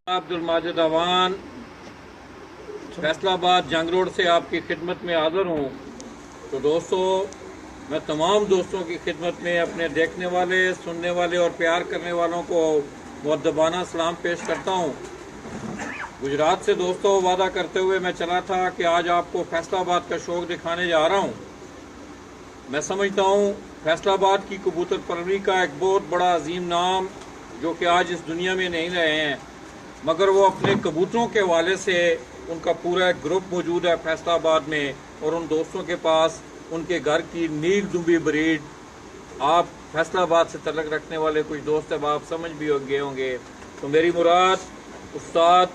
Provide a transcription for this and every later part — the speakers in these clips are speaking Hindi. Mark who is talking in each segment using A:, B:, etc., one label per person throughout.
A: अब्दुल माजिद अवान फैसलाबाद जंग रोड से आपकी खिदमत में हाज़िर हूँ। तो दोस्तों, मैं तमाम दोस्तों की खिदमत में अपने देखने वाले, सुनने वाले और प्यार करने वालों को मुअद्दबाना सलाम पेश करता हूँ। गुजरात से दोस्तों वादा करते हुए मैं चला था कि आज आपको फैसलाबाद का शौक दिखाने जा रहा हूँ। मैं समझता हूँ फैसलाबाद की कबूतर परवरी का एक बहुत बड़ा अजीम नाम जो कि आज इस दुनिया में नहीं रहे हैं, मगर वो अपने कबूतरों के हवाले से उनका पूरा एक ग्रुप मौजूद है फैसलाबाद में, और उन दोस्तों के पास उनके घर की नील दुम्बी ब्रीड, आप फैसलाबाद से तलक रखने वाले कुछ दोस्त अब आप समझ भी गए होंगे। तो मेरी मुराद उस्ताद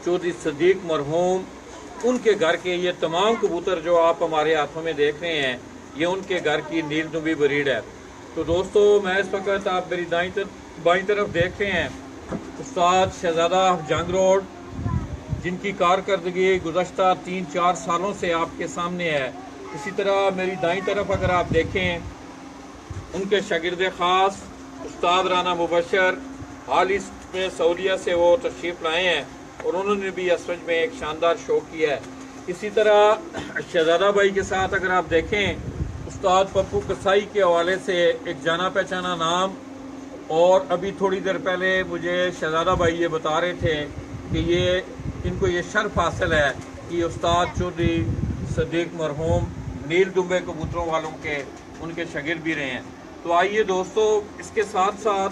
A: चौधरी सदीक मरहूम, उनके घर के ये तमाम कबूतर जो आप हमारे हाथों में देख रहे हैं, ये उनके घर की नील दुम्बी ब्रीड है। तो दोस्तों, मैं इस वक्त आप मेरी बाईं तरफ देख रहे हैं उस्ताद शहजादा जंग रोड, जिनकी कारकर्दगी गुज़श्ता 3-4 सालों से आपके सामने है। इसी तरह मेरी दाईं तरफ अगर आप देखें, उनके शागिर्द ख़ास उस्ताद राना मुबशर हाल ही में सऊदीया से वो तशरीफ़ लाए हैं और उन्होंने भी असरज में एक शानदार शो किया है। इसी तरह शहजादा भाई के साथ अगर आप देखें, उस्ताद पप्पू कसाई के हवाले से एक जाना पहचाना नाम, और अभी थोड़ी देर पहले मुझे शहजादा भाई ये बता रहे थे कि इनको ये शर्फ हासिल है कि उस्ताद चौधरी सदीक मरहूम नील दुम्बे कबूतरों वालों के उनके शागिर्द भी रहे हैं। तो आइए दोस्तों, इसके साथ साथ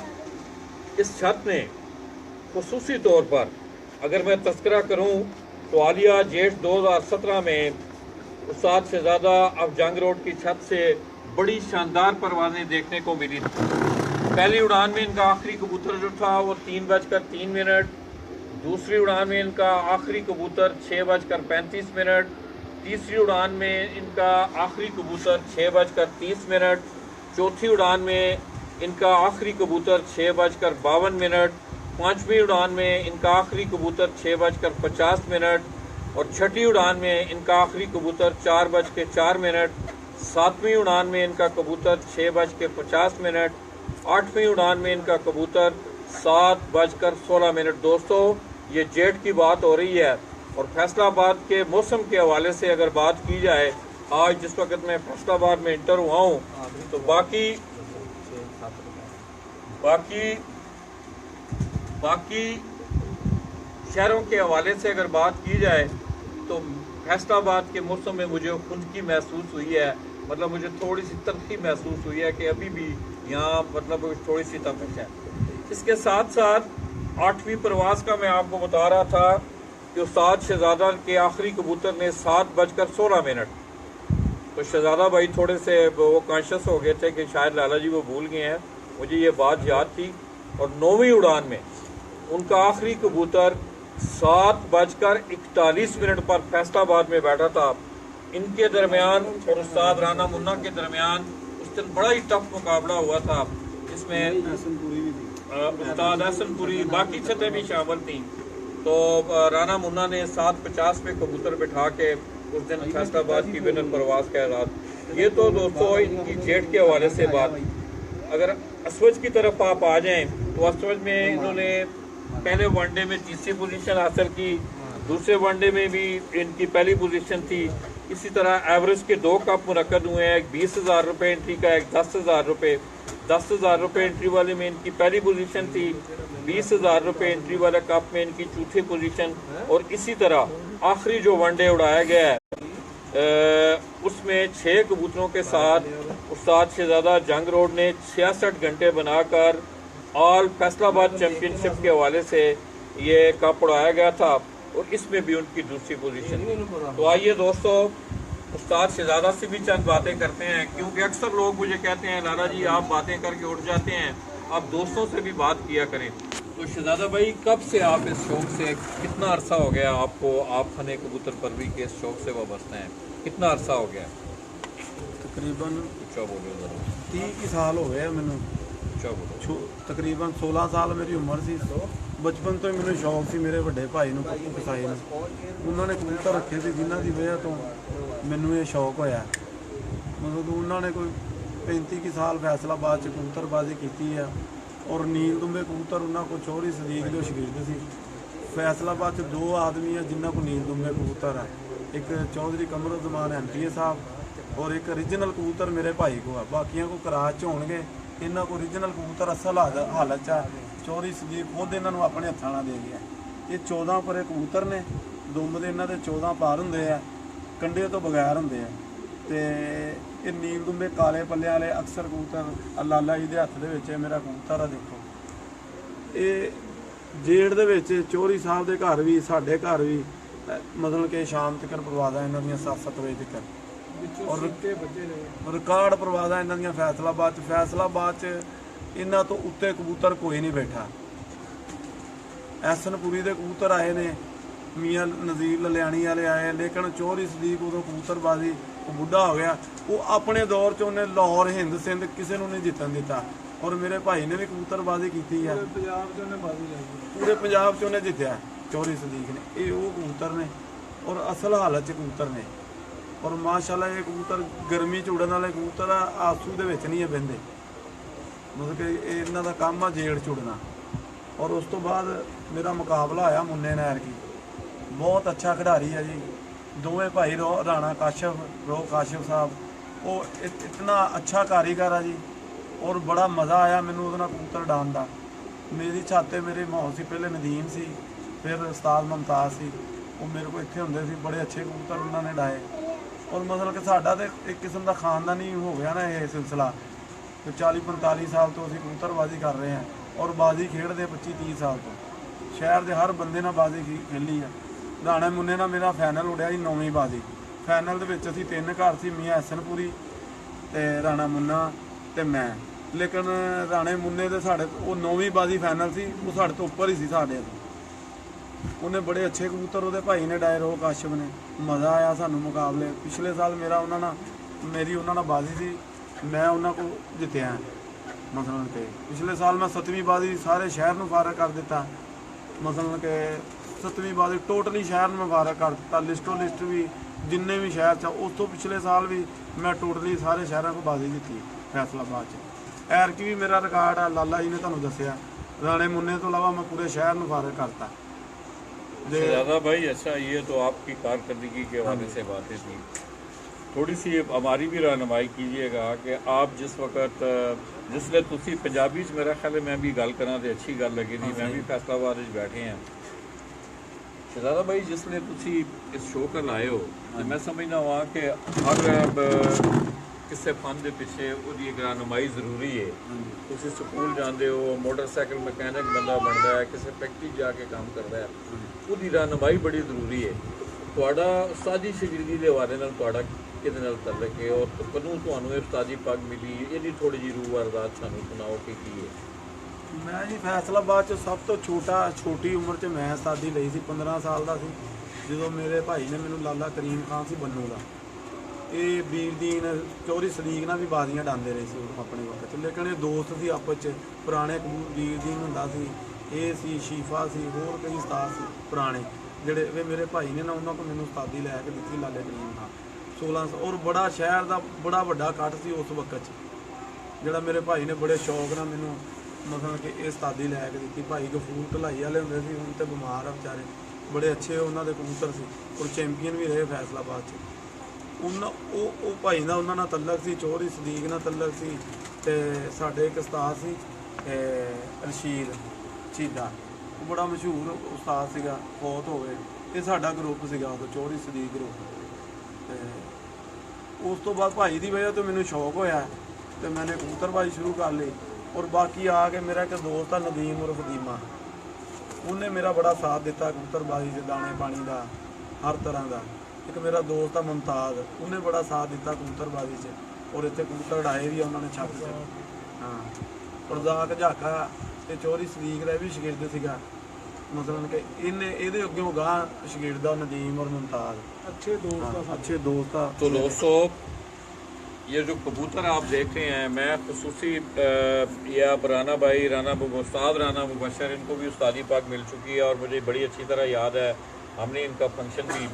A: इस छत में खुसूसी तौर पर अगर मैं तस्करा करूं तो हालिया जेठ 2017 में उस्ताद शहजादा अब जंग रोड की छत से बड़ी शानदार परवाज़ें देखने को मिली थी। पहली उड़ान में इनका आखिरी कबूतर जो था वो 3:03, दूसरी उड़ान में इनका आखिरी कबूतर 6:35, तीसरी उड़ान में इनका आखिरी कबूतर 6:30, चौथी उड़ान में इनका आखिरी कबूतर 6:52, पाँचवीं उड़ान में इनका आखिरी कबूतर 6:50, और छठी उड़ान में इनका आखिरी कबूतर 4:04, सातवीं उड़ान में इनका कबूतर 6:50, आठवीं उड़ान में इनका कबूतर 7:16। दोस्तों, ये जेट की बात हो रही है। और फैसलाबाद के मौसम के हवाले से अगर बात की जाए, आज जिस वक्त मैं फैसलाबाद में इंटर हुआ हूँ, तो बाकी शहरों के हवाले से अगर बात की जाए तो फैसलाबाद के मौसम में मुझे खुनकी महसूस हुई है, मतलब मुझे थोड़ी सी तलखी महसूस हुई है कि अभी भी यहाँ मतलब थोड़ी सी तपिश है। इसके साथ साथ 8वीं प्रवास का मैं आपको बता रहा था कि उस्ताद शहजादा के आखिरी कबूतर ने 7:16, तो शहजादा भाई थोड़े से वो कॉन्शियस हो गए थे कि शायद लाला जी वो भूल गए हैं, मुझे ये बात याद थी। और 9वीं उड़ान में उनका आखिरी कबूतर 7:41 पर फैसलाबाद में बैठा था। इनके दरमियान और उस्ताद राना मुन्ना के दरमियान उस दिन बड़ा ही टफ मुकाबला हुआ था, जिसमें उस्ताद हसनपुरी, बाकी छतें भी शामिल थी। तो राना मुन्ना ने 7:50 पे कबूतर बिठा के उस दिन फैसलाबाद की विनर परवाज का ऐलान। ये तो दोस्तों इनकी जेट के हवाले से बात। अगर असवज की तरफ आप आ जाएं तो असवज में इन्होंने पहले वनडे में तीसरी पोजीशन हासिल की, दूसरे वनडे में भी इनकी पहली पोजीशन थी। इसी तरह एवरेज के 2 कप मुनक्कद हुए हैं, एक 20,000 रुपये एंट्री का, एक 10,000 रुपये। 10,000 रुपये एंट्री वाले में इनकी पहली पोजीशन थी, 20,000 रुपये एंट्री वाले कप में इनकी चौथी पोजीशन। और इसी तरह आखिरी जो वनडे उड़ाया गया है उसमें 6 कबूतरों के साथ उस्ताद शहजादा जंग रोड ने 66 घंटे बनाकर ऑल फैसलाबाद चैम्पियनशिप के हवाले से ये कप उड़ाया गया था, और इसमें भी उनकी दूसरी पोजीशन थी। तो आइए दोस्तों, उस्ताद शहजादा से भी चंद बातें करते हैं, क्योंकि अक्सर लोग मुझे कहते हैं लाला जी आप बातें करके उठ जाते हैं, आप दोस्तों से भी बात किया करें। तो शहजादा भाई, कब से आप इस शौक से, कितना अरसा हो गया आपको, आप फने कबूतर परवरी के इस शौक से वाबस्ता हैं, कितना अरसा हो गया?
B: तकरीबन
A: अच्छा बोलो ज़रा।
B: 30 साल हो गए मैनू।
A: अच्छा बोलो।
B: तकरीबन 16 साल मेरी उम्र सी। बचपन तो ही मैंने शौक सी, मेरे ਵੱਡੇ ਭਾਈ ਨੂੰ ਪੱਪੂ ਕਸਾਈ ਨੂੰ, ਉਹਨਾਂ ਨੇ ਕਬੂਤਰ ਰੱਖੇ ਸੀ ਜਿਨ੍ਹਾਂ ਦੀ ਵਜ੍ਹਾ ਤੋਂ ਮੈਨੂੰ ਇਹ ਸ਼ੌਕ ਹੋਇਆ। ਮਤਲਬ ਉਹਨਾਂ ਨੇ ਕੋਈ 35 ਸਾਲ फैसलाबाद 'ਚ कबूतरबाजी की है। और नील दुम्बे कबूतर उन्होंने को चौधरी सदीक जो शगीर्द सी फैसलाबाद च 2 आदमी है जिन्हों को नील दुम्बे कबूतर है, एक चौधरी कमरुज़मान MPA साहब और एक ओरिजिनल कबूतर मेरे भाई को है। बाकियों को कराच च होणगे, इन्हों को ओरिजिनल कबूतर असल हालत च चौधरी सदीक खुद इन्हों अपने हत्थां नाल दे गया। ये 14 पर कबूतर ने, दुम्ब दे इन्हां दे 14 पार हुंदे आ, कंडे तो बगैर हुंदे आ। ते ये नील दुम्बे काले पल्ले वाले अक्सर कबूतर लाला जी के हत्थ दे विच मेरा कबूतर आ। देखो ये जेड़ दे विच चौधरी साहब के घर भी साडे घर भी मतलब कि शाम तक प्रवाद है इन्हों 7-7 बजे तक, और रिकॉर्ड प्रवाद है इन्हों फैसलाबाद फैसलाबाद इन्हों तो उत्ते कबूतर कोई नहीं बैठा। एसनपुरी के कबूतर आए ने, मियाँ नज़ीर ललियाणी वाले आए, लेकिन चौधरी सदीक उदों कबूतरबाजी वो बुढ़ा हो गया। वो अपने दौर च उन्हें लाहौर हिंद सिंध किसी को नहीं जितन दिता, और मेरे भाई ने भी कबूतरबाजी की है, पूरे पंजाब च उन्हें जितया चौधरी सदीक ने। ये वो कबूतर ने और असल हालत च कबूतर ने, और माशाल्लाह ये कबूतर गर्मी च उड़न वाले कबूतर आ, आंसू दे विच नहीं है बहिंदे, मतलब कि इन्हां दा काम आ जेड़ च उड़ना। और उस तो बाद मेरा मुकाबला आया मुन्ने नैर की, बहुत अच्छा खिडारी है जी। दोवें भाई राणा काशफ काशिफ साहब, वो इतना अच्छा कारीगर है जी, और बड़ा मज़ा आया मैनू उहदे नाल कबूतर डान दा। मेरी छाते मेरे माहौल से पहले नदीम सी, फिर उस्ताद मुमताज़ सी, वो मेरे को इत्थे हुंदे सी, बड़े अच्छे कबूतर उन्होंने डाए। और मतलब कि साडा तो एक किस्म का खानदानी हो गया ना ये सिलसिला, 40-45 साल तो असीं कबूतरबाजी कर रहे हैं, और बाजी खेडते 25-30 साल तो शहर के हर बंदे नाल बाजी खेली है। राणे मुन्ने नाल मेरा फाइनल उड़िया जी 9वीं बाजी। फाइनल दे विच असीं 3 घर सी, मियाँ हसनपुरी ते राणा मुन्ना ते मैं, लेकिन राणे मुन्ने दे साढ़े वो 9वीं बाजी फाइनल सी, वो साढ़े तो उपर ही सी साढ़े तो। उन्हें बड़े अच्छे कबूतर उहदे भाई ने डाए, रोह काशिफ ने। मज़ा आया सानू मुकाबले। पिछले साल मेरा मेरी उन्हां नाल बाजी सी, मैं उन्हां को जितया मसलन के। पिछले साल मैं 7वीं बाजी सारे शहर में फारग कर दिता, मसलन के 7वीं बाजी टोटली शहर में फारग कर दिता, लिस्टों लिस्ट भी जिन्ने भी शहर च। उस तो पिछले साल भी मैं टोटली सारे शहरों को बाजी जीती फैसलाबाद च। ऐरकी भी मेरा रिकॉर्ड है, लाला जी ने तुहानू दस्सिया। राणे मुन्ने तो अलावा मैं पूरे शहर में फारग करता।
A: ज़्यादा भाई अच्छा, ये तो आपकी कारकर्दगी के हवाले से बातें थी। थोड़ी सी हमारी भी रहनुमाई कीजिएगा कि आप जिस वक्त जिसले तुसी पंजाबी च मेरा ख्याल है मैं भी गल करा तो अच्छी गल लगी थी, मैं भी फैसलाबाद बैठे हैं। शहजादा भाई जिसले तुसी इस शो कर लाए हो तो मैं समझना हुआ कि हर किसी फन के पिछे उसकी एक रहनुमाई जरूरी है। तुसी स्कूल जाते हो, मोटरसाइकिल मैकेनिक बंदा बनता है, किसी फैक्ट्री जाके काम करता है, उसकी रहनुमाई बड़ी जरूरी है। तुहाडा उस्तादी शगिरदी के हवाले नाल तुहाडा किहदे नाल तल्लक है, और कदों तुहानू उस्तादी पग मिली, ये थोड़ी जी रूह अरदास सानू सुनाओ कि की है।
B: मैं जी फैसलाबाद च सब तो छोटी उम्र च मैं उस्तादी लई सी, 15 साल का सी जो मेरे भाई ने मैनू लाला करीम खान सी बन्नू का, ये वीरदीन चौधरी सदीक नाल भी बाजियां डांदे रहे सी अपने वक्त। लेकिन ये दोस्त सी आपस च पुराने, वीरदीन हुंदा सी, ये सी शीफा सी, होर कई उस्ताद सी पुराने ਜਿਹੜੇ मेरे भाई ने ना उन्होंने को मैनू उस्तादी लैके दी लाले करीम खान 16 और बड़ा शहर का बड़ा वड्डा कट सी उस वक्त जोड़ा मेरे भाई ने बड़े शौक ना मैनू मतलब कि ये उस्तादी लैके दी। भाई गफूर ढलाई वाले होंगे सी, हुण ते बीमार आ बेचारे, बड़े अच्छे उन्होंने कबूतर सी और चैंपीयन भी रहे फैसलाबाद च। भाई का उन्होंने तल्लक सी, चौधरी सदीक नाल तल्लक सी, ते साडे एक उस्ताद सी रशीद चीदा, वो बड़ा मशहूर उस्ताद सीगा, फौत हो गए। ये साडा ग्रुप सीगा उदों चौधरी सदीक ग्रुप। ते उस तो बाद भाई की वजह तो मैनू शौक होया तो मैंने कबूतरबाजी शुरू कर ली। और बाकी आके मेरा एक दोस्त है नदीम उर्फ दीमा, उन्हें मेरा बड़ा साथ दिता कबूतरबाजी से, दाने पानी का हर तरह का। एक मेरा दोस्त है मुमताज़, उन्हें बड़ा साथ दिता कबूतरबाजी से, और इतने कबूतर उड़ाए भी उन्होंने छत से। हाँ, और जाक झाका ते चौधरी सदीक का भी शगिर्द सीगा, मतलब कि इन्हें ये अगे गाह शगिर्द नदीम और मुमताज़, अच्छे दोस्त।
A: तो दोस्तों ये जो कबूतर आप देख रहे हैं, मैं खसूसी या राना भाई उस्ताद राना मुबशर, इनको भी उस्तादी पाक मिल चुकी है, और मुझे बड़ी अच्छी तरह याद है हमने इनका फंक्शन भी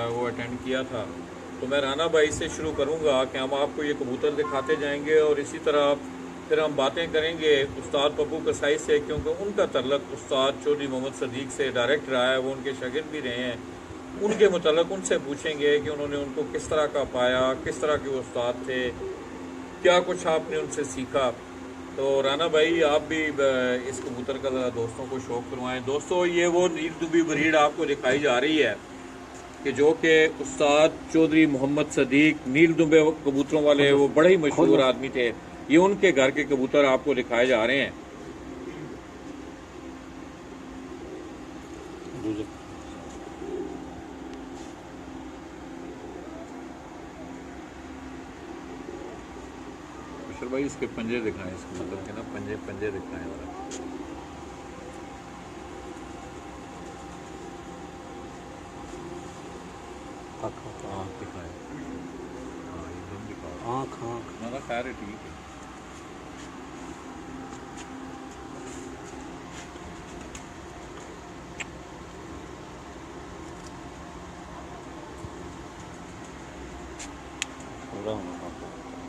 A: वो अटेंड किया था। तो मैं राना भाई से शुरू करूंगा कि हम आपको ये कबूतर दिखाते जाएंगे, और इसी तरह फिर हम बातें करेंगे उस्ताद पप्पू कसाई से, क्योंकि उनका तल्लक उस्ताद चौधरी मोहम्मद सदीक से डायरेक्ट रहा है, वो उनके शागिर्द भी रहे हैं। उनके मुतल्लक उनसे पूछेंगे कि उन्होंने उनको किस तरह का पाया, किस तरह के उस्ताद थे, क्या कुछ आपने उनसे सीखा। तो राना भाई आप भी इस कबूतर का ज़रा दोस्तों को शौक़ करवाएं। दोस्तों ये वो नील दुबी ब्रीड आपको दिखाई जा रही है कि जो कि उस्ताद चौधरी मोहम्मद सदीक नील दुबे कबूतरों वाले वो बड़े ही मशहूर आदमी थे। ये उनके घर के कबूतर आपको दिखाए जा रहे हैं। अशर भाई इसके पंजे दिखाएं, इसके मतलब के ना पंजे दिखाएं जरा। आँख दिखाएं, हाँ एकदम दिखाओ आँख ना खैर है, ठीक है।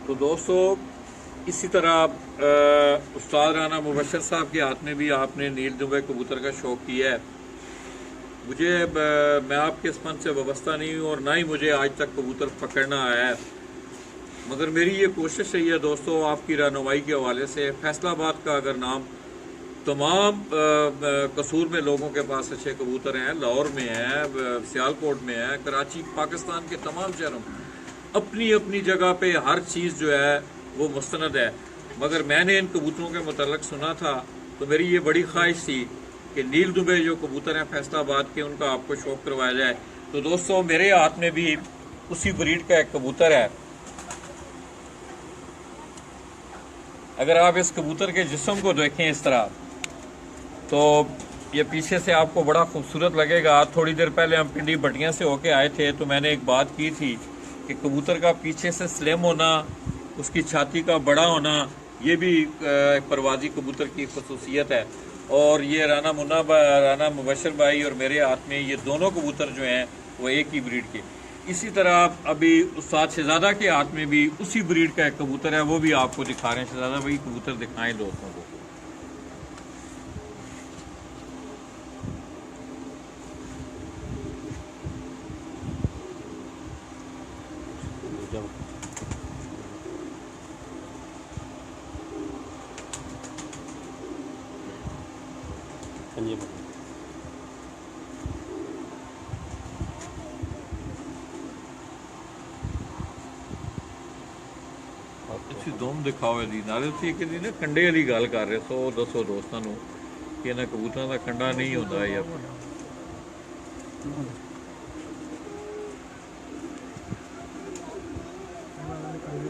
A: तो दोस्तों इसी तरह उस्ताद राना मुबशर साहब के हाथ में भी आपने नील दुबे कबूतर का शौक़ किया है। मुझे मैं आपके इस फन से वाबस्ता नहीं हूँ और ना ही मुझे आज तक कबूतर पकड़ना आया है, मगर मेरी ये कोशिश रही है दोस्तों आपकी रहनुमाई के हवाले से। फैसलाबाद का अगर नाम तमाम कसूर में लोगों के पास अच्छे कबूतर हैं, लाहौर में हैं, सियालकोट में हैं, कराची, पाकिस्तान के तमाम शहरों में अपनी अपनी जगह पे हर चीज़ जो है वो मुस्तनद है। मगर मैंने इन कबूतरों के मुतल्लक सुना था तो मेरी ये बड़ी ख्वाहिश थी कि नील दुबे जो कबूतर हैं फैसलाबाद के, उनका आपको शौक़ करवाया जाए। तो दोस्तों मेरे हाथ में भी उसी ब्रीड का एक कबूतर है। अगर आप इस कबूतर के जिस्म को देखें इस तरह, तो ये पीछे से आपको बड़ा खूबसूरत लगेगा। थोड़ी देर पहले हम पिंडी बटियां से होके आए थे तो मैंने एक बात की थी कि कबूतर का पीछे से स्लिम होना, उसकी छाती का बड़ा होना, ये भी परवाजी कबूतर की खसूसियत है। और ये राना मुबशर भाई और मेरे हाथ में ये दोनों कबूतर जो हैं वो एक ही ब्रीड के। इसी तरह अभी उस्ताद शहजादा के हाथ में भी उसी ब्रीड का एक कबूतर है, वो भी आपको दिखा रहे हैं। शहजादा भाई कबूतर दिखाएं दोस्तों को। ਤੁਸੀਂ ਦੋਮ ਦਿਖਾਓ ਇਹਦੀ ਨਾਲੇ ਤੁਸੀਂ ਇੱਕ ਦੀ ਨਾ ਕੰਡੇ ਵਾਲੀ ਗੱਲ ਕਰ ਰਹੇ ਸੋ ਦੱਸੋ ਦੋਸਤਾਂ ਨੂੰ ਕਿ ਇਹਨਾਂ ਕਬੂਤਰਾਂ ਦਾ ਕੰਡਾ ਨਹੀਂ ਹੁੰਦਾ ਇਹ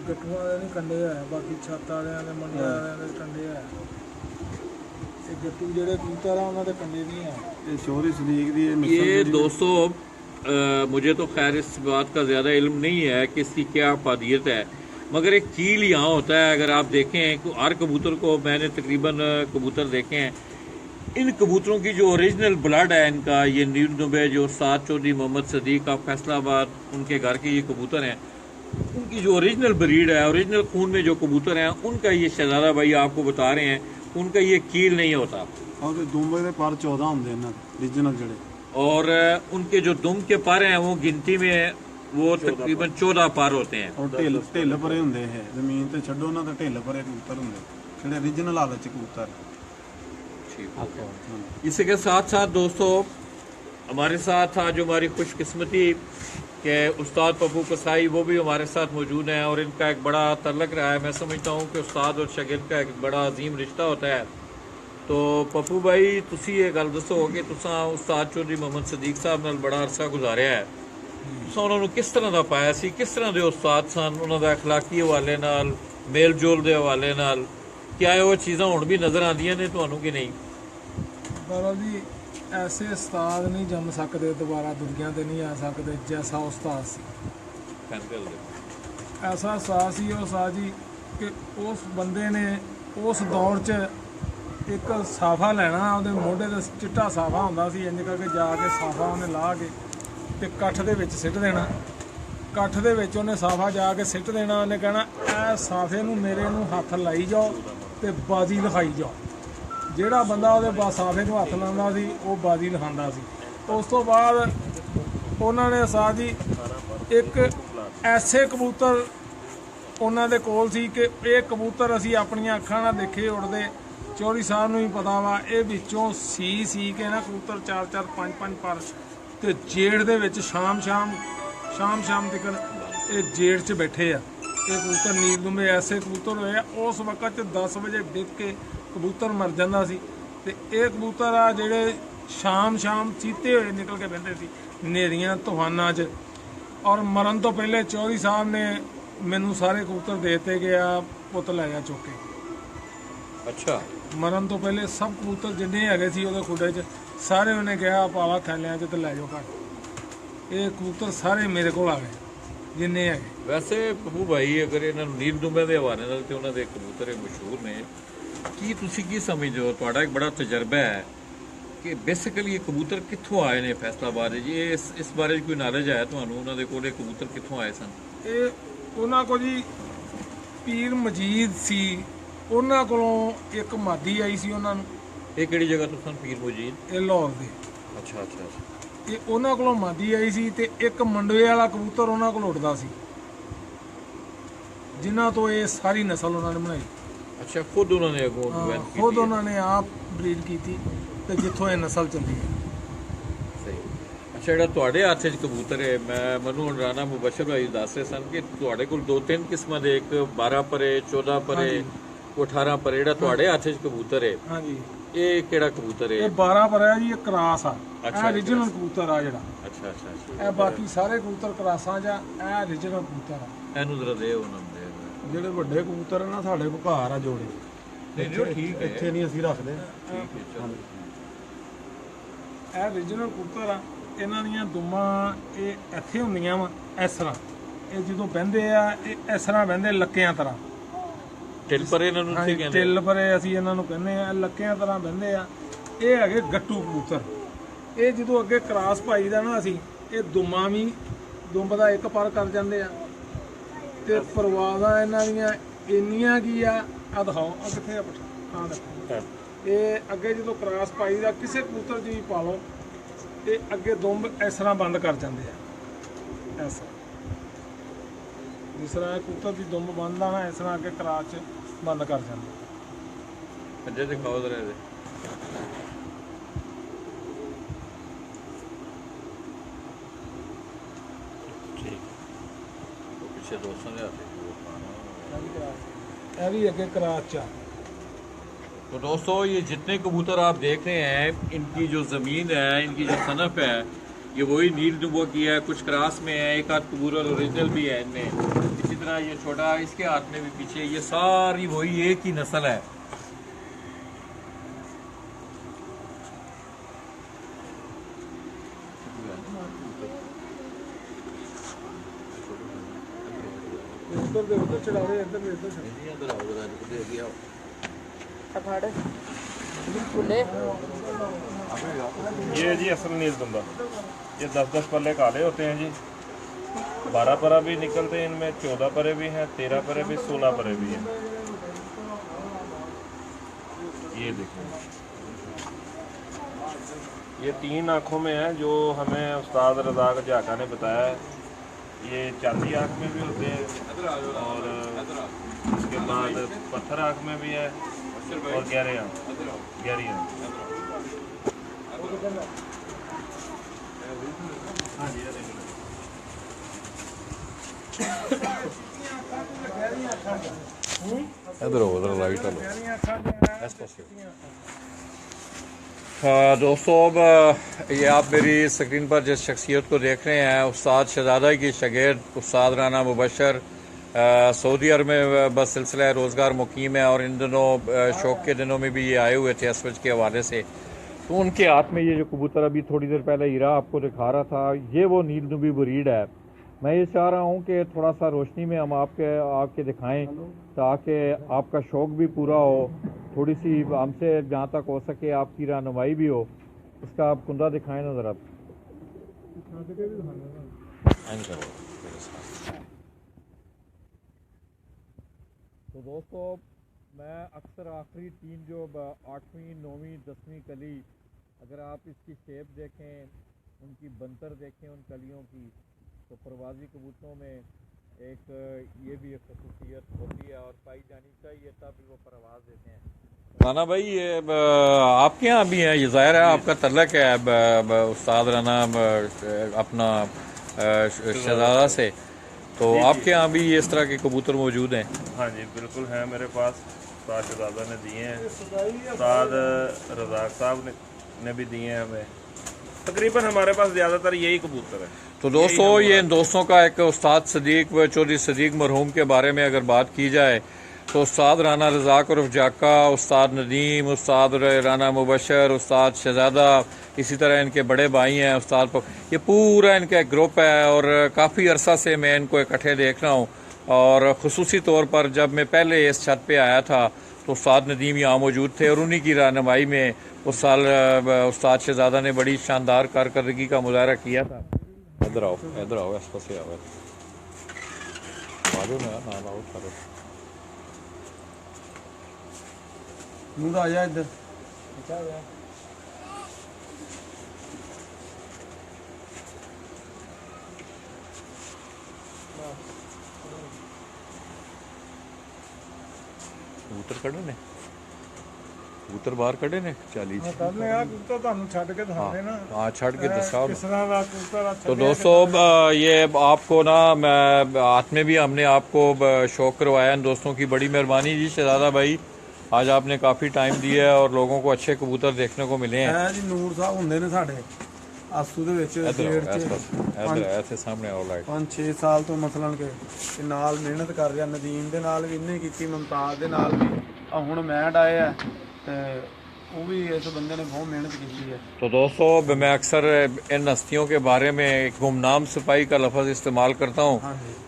C: ਗੱਟੂਆਂ ਦੇ ਨਹੀਂ ਕੰਡੇ ਆ, ਬਾਕੀ ਛੱਤ ਵਾਲਿਆਂ ਦੇ ਮੰਡੀਆਂ ਵਾਲਿਆਂ ਦੇ ਕੰਡੇ ਆ। ਇਹ ਗੱਟੂ ਜਿਹੜੇ ਕਬੂਤਰ ਆ ਉਹਨਾਂ ਦੇ ਕੰਡੇ ਨਹੀਂ ਆ।
B: ਇਹ ਸ਼ੋਰੀ ਸਦੀਕ ਦੀ
A: ये दोस्तों मुझे तो खैर इस बात का ज़्यादा इल्म नहीं है कि इसकी क्या अफादियत है, मगर एक कील यहाँ होता है। अगर आप देखें हर कबूतर को, मैंने तकरीबन कबूतर देखे हैं, इन कबूतरों की जो ओरिजिनल ब्लड है इनका, ये नील दुबे जो उस्ताद चौधरी मोहम्मद सदीक का फैसलाबाद उनके घर के ये कबूतर हैं, उनकी जो ओरिजिनल ब्रीड है, ओरिजिनल खून में जो कबूतर हैं, उनका ये शहजादा भाई आपको बता रहे हैं, उनका ये कील नहीं होता।
B: और दुम्बे के पर 14 होंगे ओरिजिनल जड़े,
A: और उनके जो दुम के पर हैं वो गिनती में वो तकरीबन 14 पर होते हैं।
B: और ढिल भरे होंगे है जमीन ते छड्डो ना, तो ढिल भरे कबूतर होंगे जेडे ओरिजिनल हालत च कबूतर।
A: इसी के साथ साथ दोस्तों हमारे साथ आज हमारी खुशकिस्मती कि उस्ताद पप्पू कसाई वो भी हमारे साथ मौजूद हैं और इनका एक बड़ा तल्लक रहा है। मैं समझता हूँ कि उस्ताद और शागिर्द का एक बड़ा अजीम रिश्ता होता है। तो पप्पू भाई तुसी ये गल दसो कि तुसा उस्ताद चौधरी मोहम्मद सदीक साहब नाल बड़ा अरसा गुजारिया है, तुसा उन्होंने किस तरह का पाया सी, किस तरह के उस्ताद सन, उन्होंने अखलाकी हवाले नाल, मेल जोल के हवाले नाल, क्या वो चीज़ां हुण भी नज़र आंदियां ने तुहानू कि नहीं?
C: बाबा जी ऐसे उस्ताद नहीं जम सकते दोबारा दुनिया ते नहीं आ सकते जैसा उस्ताद सी। ऐसा उस्ताद सी वो उस्ताद जी कि उस बंदे ने उस दौर च एक साफा लेना, ਉਹਦੇ ਮੋਢੇ ਤੇ ਚਿੱਟਾ ਸਾਫਾ ਹੁੰਦਾ ਸੀ, ਇੰਜ ਕਰਕੇ ਜਾ ਕੇ ਸਾਫਾ ਉਹਨੇ ਲਾ ਕੇ ਤੇ ਕੱਠ ਦੇ ਵਿੱਚ ਸਿੱਟ ਦੇਣਾ ਇਕੱਠ ਦੇ ਵਿੱਚ ਉਹਨੇ ਸਾਫਾ ਜਾ ਕੇ ਸਿੱਟ ਦੇਣਾ। ਉਹਨੇ ਕਹਿਣਾ ਇਹ ਸਾਫੇ ਨੂੰ ਮੇਰੇ ਨੂੰ ਹੱਥ ਲਾਈ ਜਾਓ ਤੇ ਬਾਜ਼ੀ ਲਿਖਾਈ ਜਾਓ। ਜਿਹੜਾ ਬੰਦਾ ਉਹਦੇ ਸਾਫੇ ਨੂੰ ਹੱਥ ਲਾਉਂਦਾ ਸੀ ਉਹ ਬਾਜ਼ੀ ਲਿਖਾਉਂਦਾ ਸੀ। ਉਸ ਤੋਂ ਬਾਅਦ ਉਹਨਾਂ ਨੇ ਉਸਤਾਦ ਜੀ ਇੱਕ ਐਸੇ ਕਬੂਤਰ ਉਹਨਾਂ ਦੇ ਕੋਲ ਸੀ ਕਿ ਇਹ ਕਬੂਤਰ ਅਸੀਂ ਆਪਣੀਆਂ ਅੱਖਾਂ ਨਾਲ ਦੇਖੇ ਉੜਦੇ। ਚੌਧਰੀ ਸਾਹਿਬ ਨੂੰ ਵੀ ਪਤਾ ਵਾ ਇਹ ਵਿੱਚੋਂ ਸੀ ਕੇ ਨਾ ਕਬੂਤਰ 4-4 5-5 ਪਰ ਤੇ ਜੇੜ ਦੇ ਵਿੱਚ ਸ਼ਾਮ ਤੱਕ ਇਹ ਜੇੜ 'ਚ ਬੈਠੇ ਆ। ਇਹ ਕਬੂਤਰ ਨੀਲ ਦੁੰਬੇ ਐਸੇ ਕਬੂਤਰ ਹੋਏ ਆ। ਉਸ ਵਕਤ 'ਚ 10 ਵਜੇ ਡਿੱਗ ਕੇ ਕਬੂਤਰ ਮਰ ਜਾਂਦਾ ਸੀ ਤੇ ਇਹ ਕਬੂਤਰ ਆ ਜਿਹੜੇ ਸ਼ਾਮ ਚੀਤੇ ਹੋਏ ਨਿਕਲ ਕੇ ਬਹਿੰਦੇ ਸੀ ਹਨੇਰੀਆਂ ਤੂਫਾਨਾਂ 'ਚ। ਔਰ ਮਰਨ ਤੋਂ ਪਹਿਲੇ ਚੌਧਰੀ ਸਾਹਿਬ ਨੇ ਮੈਨੂੰ ਸਾਰੇ ਕਬੂਤਰ ਦੇ ਦਿੱਤੇ ਗਿਆ, ਪੁੱਤ ਲੈ ਗਿਆ ਚੁੱਕ ਕੇ।
A: ਅੱਛਾ,
C: ਮਰਨ ਤੋਂ ਪਹਿਲੇ ਸਭ ਕਬੂਤਰ ਜਿੰਨੇ ਹੈਗੇ ਸੀ ਉਹਦੇ ਖੁੱਡੇ 'ਚ ਸਾਰੇ ਉਹਨੇ ਕਿਹਾ ਪਾਲਾ ਥੈਲਿਆਂ 'ਚ ਤੇ ਲੈ ਜਾਓ ਘਰ। ਇਹ ਕਬੂਤਰ ਸਾਰੇ ਮੇਰੇ ਕੋਲ ਆ ਗਏ ਜਿੰਨੇ ਹੈਗੇ।
A: ਵੈਸੇ ਪੱਪੂ ਭਾਈ ਅਗਰ ਇਹਨਾਂ ਨੂੰ ਨੀਲ ਦੁੰਬਿਆਂ ਦੇ ਹਵਾਲੇ ਨਾਲ ਤੇ ਉਹਨਾਂ ਦੇ ਕਬੂਤਰ ਮਸ਼ਹੂਰ ਨੇ, ਕੀ ਤੁਸੀਂ ਕੀ ਸਮਝਦੇ ਹੋ? ਤੁਹਾਡਾ ਇੱਕ ਬੜਾ ਤਜਰਬਾ ਹੈ ਕਿ ਬੇਸਿਕਲੀ ਇਹ ਕਬੂਤਰ ਕਿੱਥੋਂ ਆਏ ਨੇ ਫੈਸਲਾਬਾਦ ਜੀ? ਇਸ ਬਾਰੇ ਕੋਈ ਨੌਲੇਜ ਹੈ ਤੁਹਾਨੂੰ? ਉਹਨਾਂ ਦੇ ਕੋਲ ਇਹ ਕਬੂਤਰ ਕਿੱਥੋਂ ਆਏ ਸਨ?
C: ਇਹ ਉਹਨਾਂ ਕੋਲ ਜੀ ਪੀਰ ਮਜੀਦ ਸੀ, ਉਹਨਾਂ ਕੋਲੋਂ ਇੱਕ ਮਾਦੀ ਆਈ ਸੀ ਉਹਨਾਂ ਨੂੰ।
A: ਇਹ ਕਿਹੜੀ ਜਗ੍ਹਾ ਤੋਂ ਸਨ ਪੀਰ ਮਜੀਦ?
C: ਇਹ ਲਾਹੌਰ ਦੇ।
A: ਅੱਛਾ।
C: ਇਹ ਉਹਨਾਂ ਕੋਲੋਂ ਮਾਦੀ ਆਈ ਸੀ ਤੇ ਇੱਕ ਮੰਡਵੇ ਵਾਲਾ ਕਬੂਤਰ ਉਹਨਾਂ ਕੋਲ ਉੱਡਦਾ ਸੀ, ਜਿਨ੍ਹਾਂ ਤੋਂ ਇਹ ਸਾਰੀ ਨਸਲ ਉਹਨਾਂ ਨੇ ਬਣਾਈ।
A: ਅੱਛਾ, ਖੁਦ ਉਹਨਾਂ ਨੇ ਅੱਗੋਂ
C: ਖੁਦ ਉਹਨਾਂ ਨੇ ਆਪ ਬਰੀਡ ਕੀਤੀ ਤੇ ਜਿੱਥੋਂ ਇਹ ਨਸਲ ਚੱਲੀ ਹੈ।
A: ਸਹੀ। ਅੱਛਾ, ਜਿਹੜਾ ਤੁਹਾਡੇ ਹੱਥ 'ਚ ਕਬੂਤਰ ਹੈ, ਮੈਨੂੰ ਰਾਣਾ ਮੁਬਸ਼ਰ ਭਾਈ ਦੱਸ ਰਹੇ ਸਨ ਕਿ ਤੁਹਾਡੇ ਕੋਲ 2-3 ਕਿਸਮਾਂ ਦੇ, ਇੱਕ 12 ਪਰੇ, 14 ਪਰੇ, 18 ਪਰੇ, ਜਿਹੜਾ ਤੁਹਾਡੇ ਹੱਥ 'ਚ ਕਬੂਤਰ ਹੈ
C: ਹਾਂਜੀ,
A: ਇਹ ਕਿਹੜਾ ਕਬੂਤਰ ਹੈ?
C: ਇਹ 12 ਪਰਿਆ ਜੀ, ਇਹ ਕਰਾਸ ਆ। ਇਹ origignal ਕਬੂਤਰ ਆ ਜਿਹੜਾ।
A: ਅੱਛਾ।
C: ਇਹ ਬਾਕੀ ਸਾਰੇ ਕਬੂਤਰ ਕਰਾਸਾਂ ਜਾਂ ਇਹ origignal ਕਬੂਤਰ ਆ।
A: ਇਹਨੂੰ ਜ਼ਰਾ ਦੇ ਉਹਨਾਂ ਦੇ।
B: ਜਿਹੜੇ ਵੱਡੇ ਕਬੂਤਰ ਨਾ ਸਾਡੇ ਕੋਲ ਘਰ ਆ ਜੋੜੇ।
A: ਨਹੀਂ, ਠੀਕ ਹੈ,
B: ਇੱਥੇ ਨਹੀਂ ਅਸੀਂ ਰੱਖਦੇ।
A: ਠੀਕ ਹੈ, ਚਲੋ।
C: ਇਹ origignal ਕਬੂਤਰ ਆ। ਇਹਨਾਂ ਦੀਆਂ ਦੁਮਾਂ ਇਹ ਇੱਥੇ ਹੁੰਦੀਆਂ ਵਾ ਇਸ ਤਰ੍ਹਾਂ। ਇਹ ਜਦੋਂ ਬਹਿੰਦੇ ਆ ਇਹ ਇਸ ਤਰ੍ਹਾਂ ਬਹਿੰਦੇ ਲੱਕਿਆਂ ਤਰ੍ਹਾਂ।
A: ਟਿਲ ਪਰੇ ਇਹਨਾਂ ਨੂੰ ਕੀ ਕਹਿੰਦੇ?
C: ਟਿਲ ਪਰੇ ਅਸੀਂ ਇਹਨਾਂ ਨੂੰ ਕਹਿੰਦੇ ਆ। ਲੱਕਿਆਂ ਤਰ੍ਹਾਂ ਬਹਿੰਦੇ ਆ। ਇਹ ਹੈਗੇ ਗੱਟੂ ਕਬੂਤਰ। ਇਹ ਜਦੋਂ ਅੱਗੇ ਕਰਾਸ ਪਾਈਦਾ ਨਾ ਅਸੀਂ, ਇਹ ਦੁਮਾਂ ਵੀ ਦੁੰਬ ਦਾ ਇੱਕ ਪਰ ਕਰ ਜਾਂਦੇ ਆ ਤੇ ਪਰਵਾਜ਼ਾਂ ਇਹਨਾਂ ਦੀਆਂ ਇੰਨੀਆਂ ਕੀ ਆ ਦਿਖਾਓ ਆ ਕਿੱਥੇ ਆ ਪਠਾ। ਆ ਦੇਖੋ, ਇਹ ਅੱਗੇ ਜਦੋਂ ਕਰਾਸ ਪਾਈਦਾ ਕਿਸੇ ਕਬੂਤਰ 'ਚ ਵੀ ਪਾ ਲਓ, ਇਹ ਅੱਗੇ ਦੁੰਬ ਇਸ ਤਰ੍ਹਾਂ ਬੰਦ ਕਰ ਜਾਂਦੇ ਆ। ਇਸ ਜਿਸ ਤਰ੍ਹਾਂ ਕਬੂਤਰ ਦੀ ਦੁੰਬ ਬੰਦ ਆ ਨਾ, ਇਸ ਤਰ੍ਹਾਂ ਅੱਗੇ ਕਰਾਸ 'ਚ ਬੰਦ ਕਰ ਜਾਂਦੇ।
A: ਅੱਜੇ ਦਿਖਾਓ ਜ਼ਰਾ ਇਹਦੇ। ठीक, वो पीछे दोस्तों ने आते
C: ਇਹ ਵੀ ਅੱਗੇ ਕਰਾਸ 'ਚ ਆ।
A: तो दोस्तों, ये जितने कबूतर आप देख रहे हैं, इनकी जो ज़मीन है, इनकी जो सनफ है, ये वही नील दुबो की है। कुछ क्रास में है, एक आध कबूतर ओरिजिनल भी है इनमें। इसी तरह ये छोटा, इसके हाथ में भी पीछे, ये सारी वही एक ही नस्ल है।
C: ਉੱਧਰ ਦੇ ਉੱਧਰ ਚੜਾਵੇ, ਇੱਧਰ ਦੇ ਇੱਧਰ ਚੜਾਵੇ।
A: इधर आओ जरा, इधर आगे आओ।
D: ये जी असल नील दुम्बा, ये 10-10 पल्ले काले होते हैं जी। 12 परा भी निकलते हैं इनमें, 14 परे भी हैं, 13 परे भी, 16 परे भी हैं। ये देखिए, ये 3 आँखों में है जो हमें उस्ताद रज़ाक जाका ने बताया है। ये चांदी आँख में भी होते हैं और उसके बाद पत्थर आँख में भी है और गहरी आँख।
A: इधर हो, उधर लाइट वाला। दोस्तों, अब ये आप मेरी स्क्रीन पर जिस शख्सियत को देख रहे हैं, उस्ताद शहजादा की शागिर्द उस्ताद राना मुबशर सऊदी अरब में बस सिलसिला रोज़गार मुकीम है और इन दिनों शौक के दिनों में भी ये आए हुए थे एसवज के हवाले से। तो उनके हाथ में ये जो कबूतर अभी थोड़ी देर पहले हीरा आपको दिखा रहा था, ये वो नील दुबी ब्रीड है। मैं ये चाह रहा हूँ कि थोड़ा सा रोशनी में हम आके दिखाएं ताकि आपका शौक़ भी पूरा हो, थोड़ी सी हमसे जहाँ तक हो सके आपकी रहनुमाई भी हो। उसका आप कुंदा दिखाएं ना ज़रा। तो दोस्तों मैं अक्सर आखिरी 3 जो 8वीं 9वीं 10वीं कली, अगर आप इसकी शेप देखें, उनकी बनतर देखें उन कलियों की, तो परवाज़ी कबूतरों में एक ये भी एक खसूसियत होती है और पाई जानी चाहिए, तब वो परवाज़ देते हैं। राना भाई, ये आपके यहाँ भी है, ये ज़ाहिर है आपका तल्लक है उस्ताद राना अपना शहजादा से, तो आपके यहाँ भी इस तरह के कबूतर मौजूद हैं?
D: हाँ जी बिल्कुल हैं मेरे पास। उस्ताद शहजादा ने दिए हैं, उस्ताद रज़ाक साहब ने भी दिए हैं हमें। तकरीबन हमारे पास ज़्यादातर यही कबूतर है।
A: तो दोस्तों ये इन दोस्तों का एक उस्ताद सदीक व चौधरी सदीक मरहूम के बारे में अगर बात की जाए तो उस्ताद राना रज़ाक उर्फ जाका, उस्ताद नदीम, उस्ताद राना मुबशर, उस्ताद शहजादा, इसी तरह इनके बड़े भाई हैं उस्ताद ये पूरा इनका एक ग्रुप है और काफ़ी अरसा से मैं इनको इकट्ठे देख रहा हूँ। और ख़ुसूसी तौर पर जब मैं पहले इस छत पे आया था तो उस्ताद नदीम यहाँ मौजूद थे और उन्हीं की रहनुमाई में उस साल उस्ताद शहजादा ने बड़ी शानदार कारकर्दगी का मुजाहरा किया था। इधर आओ, इधर आओ, इस पास आओ, मालूम है ना आओ सारे
B: नूर आ जा इधर।
A: कबूतर कड़े ने, कबूतर बाहर कड़े ने 40
C: ਕਰਨੇ ਆ ਕਬੂਤਰ ਤੁਹਾਨੂੰ ਛੱਡ ਕੇ ਦਿਖਾਣੇ ਨਾ
A: हाँ छड़ के दसा।
C: ਕਿਸ ਤਰ੍ਹਾਂ ਦਾ ਕਬੂਤਰ ਆ
A: तो दोस्तों ये आपको ना हाथ में भी हमने आपको शौक करवाया इन दोस्तों की बड़ी मेहरबानी जी शहजादा भाई, आज आपने काफ़ी टाइम दिया है और लोगों को अच्छे कबूतर देखने को मिले हैं।
B: ਹੈ ਜੀ ਨੂਰ ਸਾਹਿਬ ਹੁੰਦੇ ਨੇ ਸਾਡੇ ਆਸੂ ਦੇ ਵਿੱਚ
A: इधर आओ,
B: ਜੇੜ
A: इस
B: ਚ
A: पास, इधर ऐसे सामने आओ लाइट।
B: 5-6 ਸਾਲ ਤੋਂ ਮਸਲਨ ਕੇ ਤੇ ਨਾਲ ਮਿਹਨਤ ਕਰ ਰਿਹਾ, ਨਦੀਮ ਦੇ ਨਾਲ ਵੀ ਇਹਨੇ ਕੀਤੀ, ਮੁਮਤਾਜ਼ ਦੇ ਨਾਲ ਵੀ, ਆ ਹੁਣ ਮੈਂ ਡਾਏ ਆ ਤੇ वो भी इस बंदे ने बहुत मेहनत की है।
A: तो दोस्तों मैं अक्सर इन हस्तियों के बारे में गुमनाम सिपाही का लफ्ज़ इस्तेमाल करता हूँ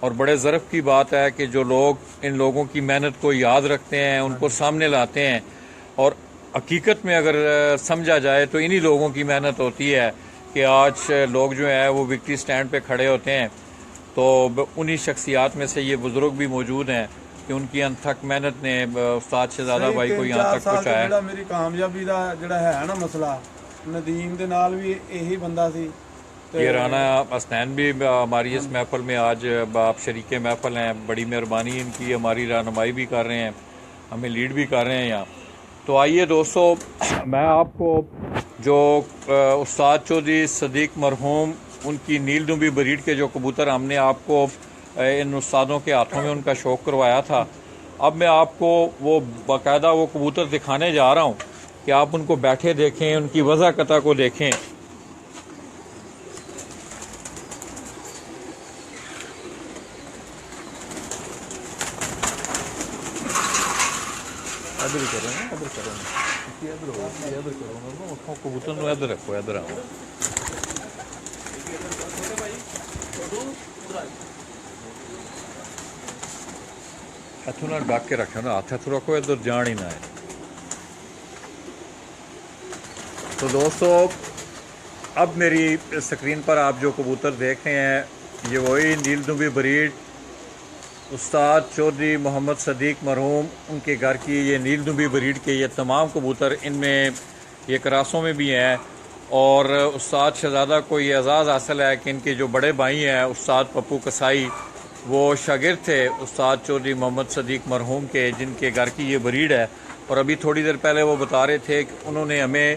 A: और बड़े ज़र्फ़ की बात है कि जो लोग इन लोगों की मेहनत को याद रखते हैं, उनको सामने लाते हैं और हकीकत में अगर समझा जाए तो इन्हीं लोगों की मेहनत होती है कि आज लोग जो है वो विक्ट्री स्टैंड पे खड़े होते हैं। तो उन्हीं शख्सियात में से ये बुज़ुर्ग भी मौजूद हैं कि उनकी अनथक मेहनत ने उस्ताद शहजादा भाई को यहाँ तक पहुँचाया।
B: ਜਿਹੜਾ ਮੇਰੀ ਕਾਮਯਾਬੀ ਦਾ ਜਿਹੜਾ ਹੈ ਨਾ ਮਸਲਾ, नदीम ਦੇ ਨਾਲ ਵੀ यही बंदा सी।
A: ये राना हसनैन भी हमारी इस महफल में आज आप शरीक महफल हैं, बड़ी मेहरबानी इनकी, हमारी रहनुमाई भी कर रहे हैं, हमें लीड भी कर रहे हैं यहाँ। तो आइए दोस्तों मैं आपको जो उस्ताद चौधरी सदीक मरहूम उनकी नीलदुम्बी ब्रीड के जो कबूतर हमने आपको इन उस्तादों के हाथों में उनका शौक़ करवाया था, अब मैं आपको वो बाकायदा वो कबूतर दिखाने जा रहा हूँ कि आप उनको बैठे देखें, उनकी वज़ाकता को देखें। इधर करो ना, इधर करो ना, इधर करो ना, उसको कबूतर नु इधर रखो, इधर आओ। हथों ना ढक के रखो ना, हाथ हथों रखो, इधर जान ही ना है। तो दोस्तों अब मेरी स्क्रीन पर आप जो कबूतर देख रहे हैं ये वही नीलदुम्बी ब्रीड उस्ताद चौधरी मोहम्मद सदीक मरहूम उनके घर की ये नीलदुम्बी ब्रीड के ये तमाम कबूतर, इनमें ये क्रासों में भी हैं और उस्ताद शहजादा को ये एजाज़ हासिल है कि इनके जो बड़े भाई हैं उस्ताद पप्पू कसाई, वो शागिर्द थे उस्ताद चौधरी मोहम्मद सदीक मरहूम के, जिनके घर की ये ब्रीड है। और अभी थोड़ी देर पहले वो बता रहे थे कि उन्होंने हमें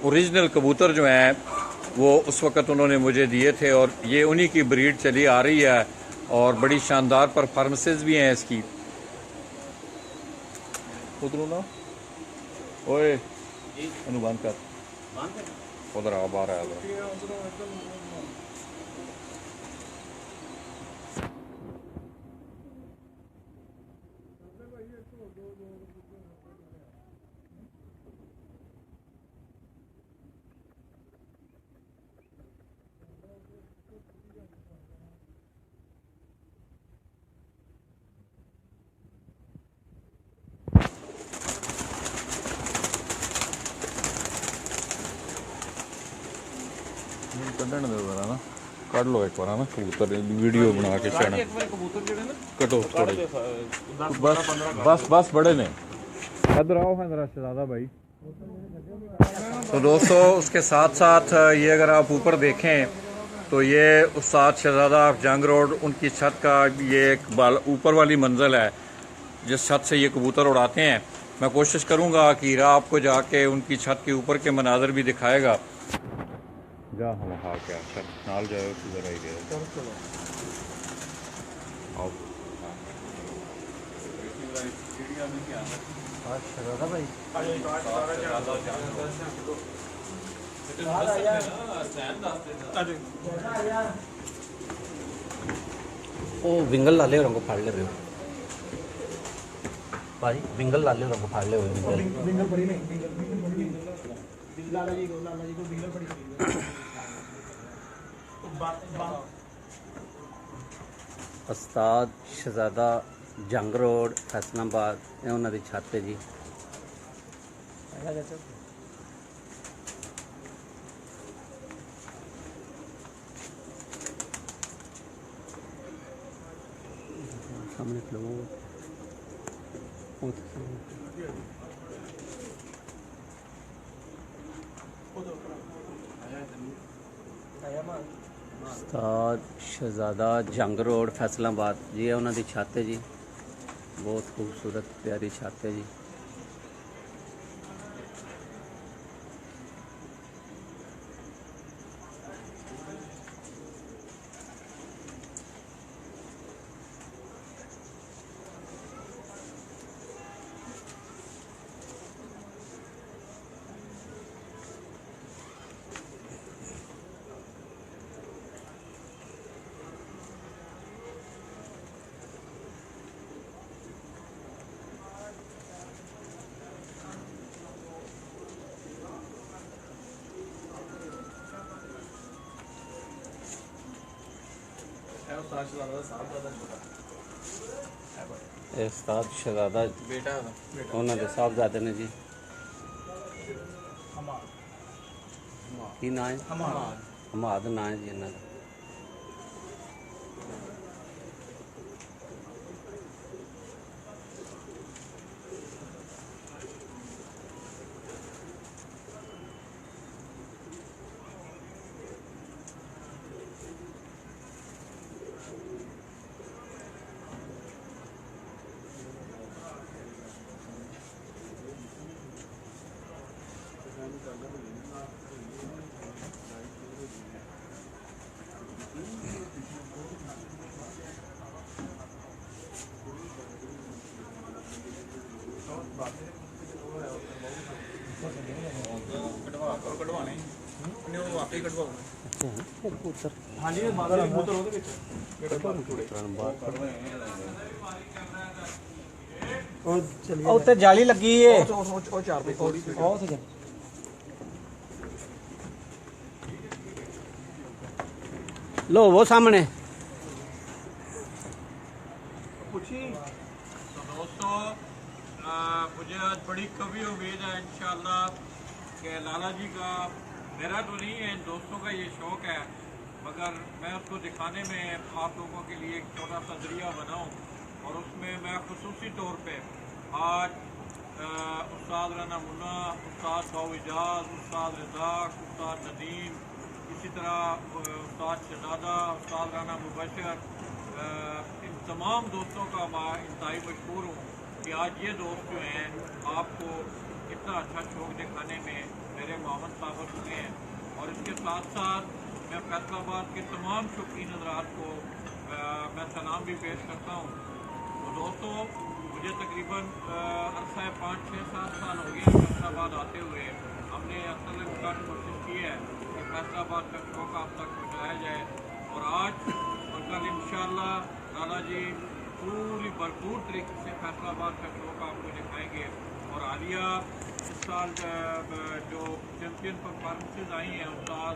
A: ओरिजिनल कबूतर जो हैं वो उस वक़्त उन्होंने मुझे दिए थे और ये उन्हीं की ब्रीड चली आ रही है और बड़ी शानदार परफॉर्मेंसेस भी हैं इसकी। उधरों ना ओए अनुमान कर उधर आ बाहर आया कढ़न दे ना ਕੱਢ ਲਓ ਇੱਕ ਵਾਰ ਨਾ ਕਬੂਤਰ ਵੀਡੀਓ ਬਣਾ ਕੇ ਚੈਨਲ
D: ਇੱਕ ਵਾਰ ਕਬੂਤਰ ਜਿਹੜੇ ਨਾ
A: कटो थोड़े
D: 10
A: बस
D: 15
A: बस बस बड़े ने इधर आओ है जरा शहजादा भाई। तो दोस्तों उसके साथ साथ ये अगर आप ऊपर देखें तो ये उस्ताद शहजादा जंग रोड उनकी छत का ये एक ऊपर वाली मंजिल है जिस छत से ये कबूतर उड़ाते हैं। मैं कोशिश करूंगा कि हीरा आपको जाके उनकी छत के ऊपर के मनाजर भी दिखाएगा। जा हम हाँ क्या चल नाल जाओ किधर आई गए आओ
E: ਉਹ ਵਿੰਗਲ ਲਾਲੇ ਹੋਰਾਂ ਕੋ ਫੜ ਲੈ ਰਹੇ ਹੋ ਭਾਜੀ ਵਿੰਗਲ ਲਾਲੇ ਹੋਰਾਂ ਕੋ ਫੜ ਲੈ ਹੋਏ ਵਿੰਗਲ ਬੜੀ ਨਹੀਂ ਲਾਲਾ ਜੀ ਕੋ ਵਿੰਗਲ ਬੜੀ ਉਸਤਾਦ ਸ਼ਹਜ਼ਾਦਾ ਜੰਗ ਰੋਡ ਫੈਸਲਾਬਾਦ ਇਹ ਉਹਨਾਂ ਦੀ ਛੱਤ ਹੈ ਜੀ। सामने खड़ो उस्ताद शहजादा जंग रोड फैसलाबाद जी है उन्होंने छत है जी। बहुत खूबसूरत प्यारी छत है जी। ਇਹ ਉਸਤਾਦ ਸ਼ਹਜ਼ਾਦਾ ਬੇਟਾ ਉਹਨਾਂ ਦੇ ਸਾਹਿਬਜ਼ਾਦੇ ਨੇ ਜੀ। ਕੀ ਨਾਂ ਹੈ? ਹਮਾਦ ਨਾਂ ਹੈ ਜੀ ਇਹਨਾਂ ਦਾ। ਉੱਤੇ ਜਾਲੀ ਲੱਗੀ ਏ ਉਹ 4 ਰੁਪਏ ਉਹ ਤੇ लो वो सामने
A: दोस्तों मुझे आज बड़ी कभी उम्मीद है इंशाल्लाह कि लाला जी का मेरा तो नहीं है, इन दोस्तों का ये शौक़ है, मगर मैं उसको दिखाने में आप लोगों के लिए एक छोटा सा जरिया बनाऊं और उसमें मैं खुसूसी तौर पे आज उस्ताद राना मुन्ना, उस्ताद बाऊ इजाज, उस्ताद रज़ाक, उस्ताद नदीम, इसी तरह उस्ताद शहजादा, उस्ताद राना मुबशर, इन तमाम दोस्तों का मैं इंतहाई मशहूर हूँ कि आज ये दोस्त जो हैं आपको इतना अच्छा शौक़ दिखाने में मेरे मामन साबित हुए हैं। और इसके साथ साथ मैं फैसलाबाद के तमाम शौकीन हज़रात को मैं सलाम भी पेश करता हूँ। तो दोस्तों मुझे तकरीबन अरसा 5-6-7 साल हो गए फैसलाबाद आते हुए। हमने असल में कोशिश की है कि फैसलाबाद का शौक़ आप तक पहुँचाया जाए और आज और कल इंशाअल्लाह लाला जी पूरी भरपूर तरीके से फैसलाबाद का शौक़ आपको दिखाएंगे। और हालिया इस साल जो चैम्पियन परफॉर्मेंसेज आई हैं उस्ताद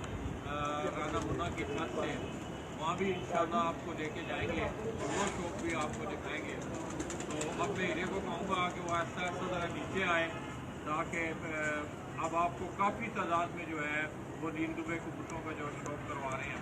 A: राना मुन्ना की छत से, वहाँ भी इंशाअल्लाह आपको लेके जाएंगे और वो शौक़ भी आपको दिखाएंगे। तो अब मैं हीरे को कहूँगा कि वो ऐसा ज़रा नीचे आए ताकि अब आपको काफ़ी तादाद में जो है वो नील दुबे कबूतरों का जो शौक़ करवा रहे हैं।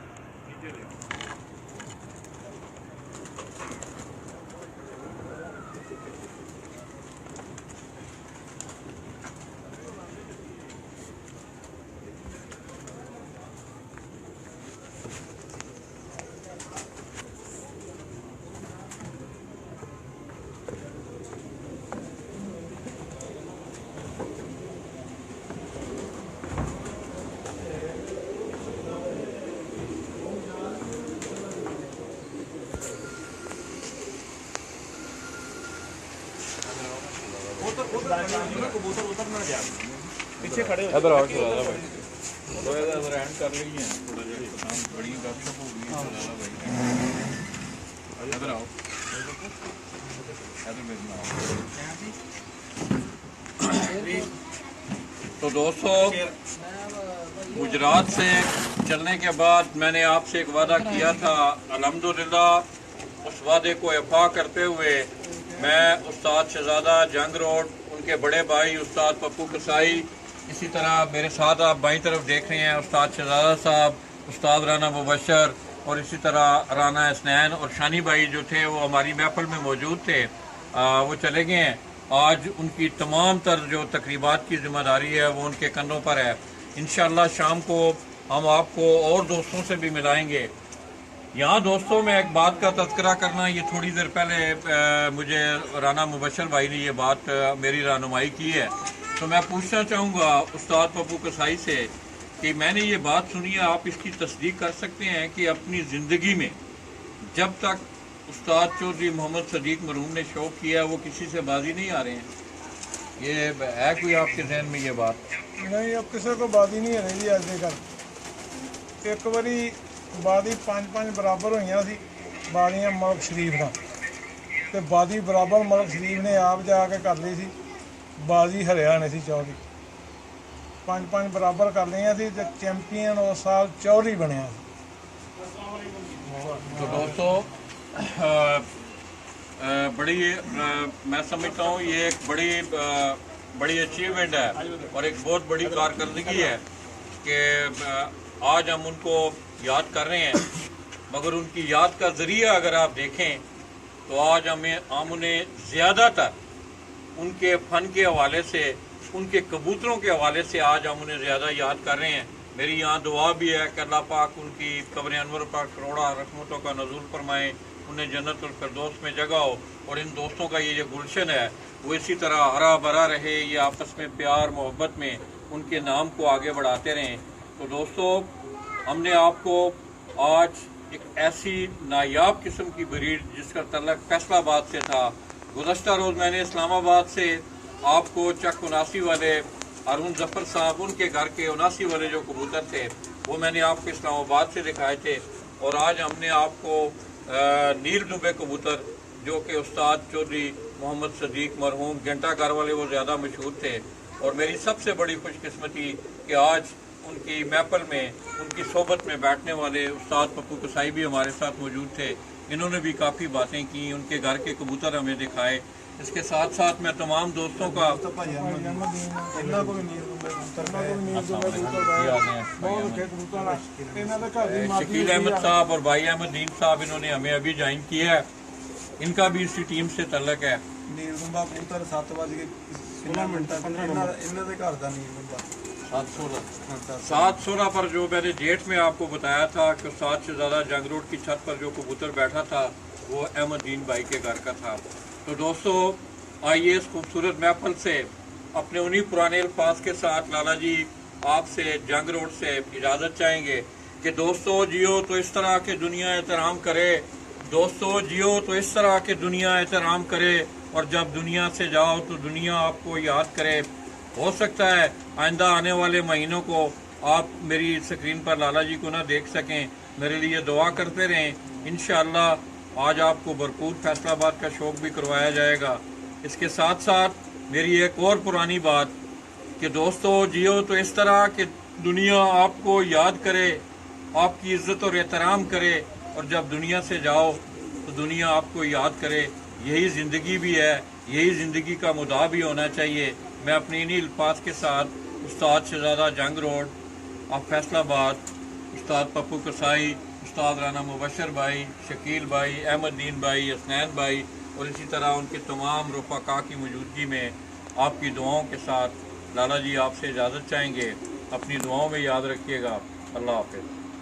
D: पीछे खड़े हो
A: इधर आओ शहजादा भाई तो इधर हैंड कर लीजिए थोड़ा जरा काम बड़ी गपशप हो गई शहजादा भाई इधर आओ इधर मेरे नाम तो दोस्तों गुजरात से चलने के बाद मैंने आपसे एक वादा किया था अल्हम्दुलिल्लाह उस वादे को वफा करते हुए मैं उस्ताद शहजादा जंग रोड उनके बड़े भाई उस्ताद पप्पू कसाई इसी तरह मेरे साथ आप बाईं तरफ देख रहे हैं उस्ताद शहजादा साहब उस्ताद राना मुबशर और इसी तरह राना हसनैन और शानी भाई जो थे वो हमारी महफिल में मौजूद थे वो चले गए हैं। आज उनकी तमाम तर जो तकरीबात की जिम्मेदारी है वो उनके कंधों पर है। इंशाअल्लाह शाम को हम आपको और दोस्तों से भी मिलाएंगे। यहाँ दोस्तों में एक बात का तज़किरा करना, ये थोड़ी देर पहले मुझे राना मुबशर भाई ने ये बात मेरी रहनुमाई की है, तो मैं पूछना चाहूँगा उस्ताद पप्पू कसाई से कि मैंने ये बात सुनी है, आप इसकी तस्दीक कर सकते हैं कि अपनी ज़िंदगी में जब तक उस्ताद चौधरी मोहम्मद सदीक मरहूम ने शौक़ किया वो किसी से बाजी नहीं आ रहे हैं? ये है कोई आपके जहन में ये बात?
C: नहीं, अब किसी को बाजी नहीं है जी। अजकल एक बारी बादी 5-5 बराबर हुई सी बादियाँ मलक शरीफ का, तो बादी बराबर मलक शरीफ ने आप जाके कर ली सी, बाजी हरियाणा सी चौधरी 5-5 बराबर कर लिया सी, तो चैंपियन उस साल चौधरी बनया।
A: तो दोस्तों बड़ी मैं समझता हूँ ये एक बड़ी अचीवमेंट है और एक बहुत बड़ी कारकर्दगी है कि आज हम उनको याद कर रहे हैं, मगर उनकी याद का ज़रिया अगर आप देखें तो आज हम उन्हें ज़्यादातर उनके फ़न के हवाले से, उनके कबूतरों के हवाले से आज हम उन्हें ज़्यादा याद कर रहे हैं। मेरी यहाँ दुआ भी है कि अल्लाह पाक उनकी कब्र अनवर पर करोड़ा रहमतों का नज़ूल फरमाए, उन्हें जन्नतुल फिरदौस में जगह हो और इन दोस्तों का ये जो गुलशन है वो इसी तरह हरा भरा रहे, ये आपस में प्यार मोहब्बत में उनके नाम को आगे बढ़ाते रहें। तो दोस्तों हमने आपको आज एक ऐसी नायाब किस्म की ब्रीड जिसका तल्लक फैसलाबाद से था, गुज़श्ता रोज़ मैंने इस्लामाबाद से आपको चक 79 वाले अरुण जफर साहब उनके घर के 79 वाले जो कबूतर थे वो मैंने आपको इस्लामाबाद से दिखाए थे, और आज हमने आपको नील डुबे कबूतर जो कि उस्ताद चौधरी मोहम्मद सदीक मरहूम घंटा घर वाले वो ज़्यादा मशहूर थे, और मेरी सबसे बड़ी खुशकिस्मती कि आज उनकी महफिल में उनकी सोबत में बैठने वाले उस्ताद पप्पू कसाई भी हमारे साथ मौजूद थे। इन्होंने भी काफ़ी बातें की, उनके घर के कबूतर हमें दिखाए। इसके साथ साथ मैं तमाम दोस्तों का शकील अहमद साहब और भाई अहमद दीन साहब इन्होंने हमें अभी ज्वाइन किया है, इनका भी इसी टीम से तल्लक है।
B: नीलगुंबा कबूतर
A: 716 पर जो मैंने जेठ में आपको बताया था कि उस्ताद शहजादा जंग रोड की छत पर जो कबूतर बैठा था वो अहमद दीन भाई के घर का था। तो दोस्तों आइए इस खूबसूरत महफिल से अपने उन्हीं पुराने अल्फाज के साथ लाला जी आपसे जंग रोड से इजाज़त चाहेंगे कि दोस्तों जियो तो इस तरह के दुनिया एहतराम करे, दोस्तों जियो तो इस तरह के दुनिया एहतराम करे, और जब दुनिया से जाओ तो दुनिया आपको याद करे। हो सकता है आइंदा आने वाले महीनों को आप मेरी स्क्रीन पर लाला जी को ना देख सकें, मेरे लिए दुआ करते रहें। इंशाअल्लाह आज आपको भरपूर फैसलाबाद का शौक़ भी करवाया जाएगा। इसके साथ साथ मेरी एक और पुरानी बात कि दोस्तों जियो तो इस तरह कि दुनिया आपको याद करे, आपकी इज्जत और एहतराम करे, और जब दुनिया से जाओ तो दुनिया आपको याद करे। यही ज़िंदगी भी है, यही ज़िंदगी का मुद्दा भी होना चाहिए। मैं अपनी इन्हीं अल्फाज के साथ उस्ताद शहजादा जंग रोड ऑफ फैसलाबाद, उस्ताद पप्पू कसाई, उस्ताद राना मुबशर भाई, शकील भाई, अहमदीन भाई, हसनैन भाई और इसी तरह उनके तमाम रफ़ाका की मौजूदगी में आपकी दुआओं के साथ लाला जी आपसे इजाज़त चाहेंगे। अपनी दुआओं में याद रखिएगा। अल्लाह हाफ़िज़।